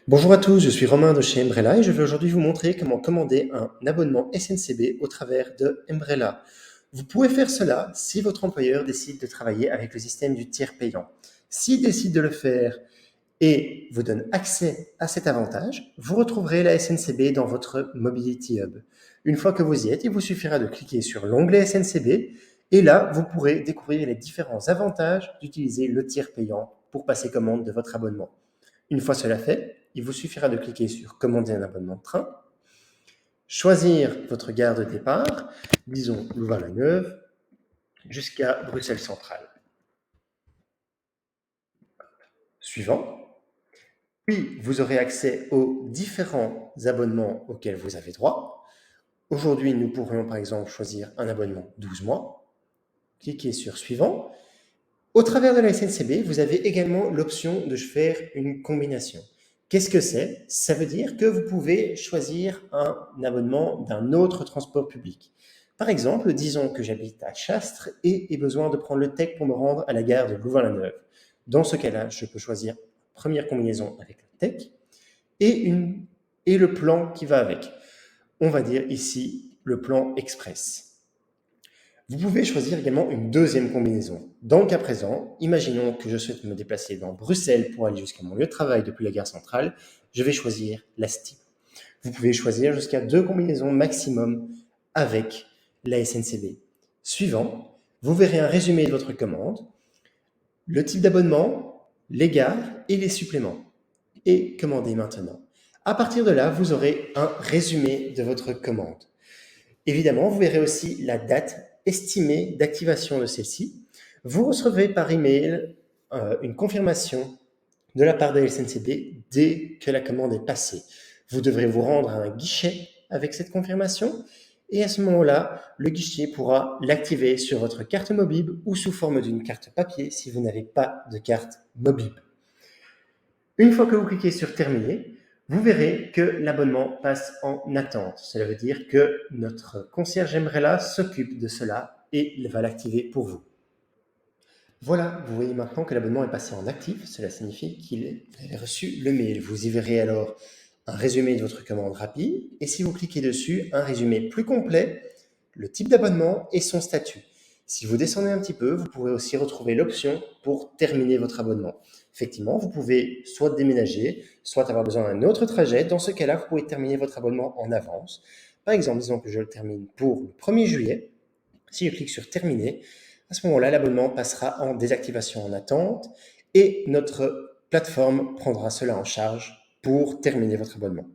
Bonjour à tous, je suis Romain de chez Embrella et je vais aujourd'hui vous montrer comment commander un abonnement SNCB au travers de Embrella. Vous pouvez faire cela si votre employeur décide de travailler avec le système du tiers payant. S'il décide de le faire et vous donne accès à cet avantage, vous retrouverez la SNCB dans votre Mobility Hub. Une fois que vous y êtes, il vous suffira de cliquer sur l'onglet SNCB et là, vous pourrez découvrir les différents avantages d'utiliser le tiers payant pour passer commande de votre abonnement. Une fois cela fait, il vous suffira de cliquer sur commander un abonnement de train, choisir votre gare de départ, disons Louvain-la-Neuve, jusqu'à Bruxelles Centrale. Suivant. Puis, vous aurez accès aux différents abonnements auxquels vous avez droit. Aujourd'hui, nous pourrions par exemple choisir un abonnement 12 mois. Cliquez sur Suivant. Au travers de la SNCB, vous avez également l'option de faire une combinaison. Qu'est-ce que c'est? Ça veut dire que vous pouvez choisir un abonnement d'un autre transport public. Par exemple, disons que j'habite à Chastres et ai besoin de prendre le TEC pour me rendre à la gare de Louvain-la-Neuve. Dans ce cas-là, je peux choisir première combinaison avec le TEC et le plan qui va avec. On va dire ici le plan express. Vous pouvez choisir également une deuxième combinaison. Dans le cas présent, imaginons que je souhaite me déplacer dans Bruxelles pour aller jusqu'à mon lieu de travail depuis la gare centrale, je vais choisir la STI. Vous pouvez choisir jusqu'à 2 combinaisons maximum avec la SNCB. Suivant, vous verrez un résumé de votre commande, le type d'abonnement, les gares et les suppléments. Et commandez maintenant. À partir de là, vous aurez un résumé de votre commande. Évidemment, vous verrez aussi la date estimée d'activation de celle-ci. Vous recevrez par email une confirmation de la part de la SNCB dès que la commande est passée. Vous devrez vous rendre à un guichet avec cette confirmation et à ce moment-là, le guichet pourra l'activer sur votre carte mobile ou sous forme d'une carte papier si vous n'avez pas de carte mobile. Une fois que vous cliquez sur Terminer, vous verrez que l'abonnement passe en attente. Cela veut dire que notre concierge Embrella s'occupe de cela et il va l'activer pour vous. Voilà, vous voyez maintenant que l'abonnement est passé en actif. Cela signifie qu'il a reçu le mail. Vous y verrez alors un résumé de votre commande rapide et si vous cliquez dessus, un résumé plus complet, le type d'abonnement et son statut. Si vous descendez un petit peu, vous pourrez aussi retrouver l'option pour terminer votre abonnement. Effectivement, vous pouvez soit déménager, soit avoir besoin d'un autre trajet. Dans ce cas-là, vous pouvez terminer votre abonnement en avance. Par exemple, disons que je le termine pour le 1er juillet. Si je clique sur Terminer, à ce moment-là, l'abonnement passera en désactivation en attente et notre plateforme prendra cela en charge pour terminer votre abonnement.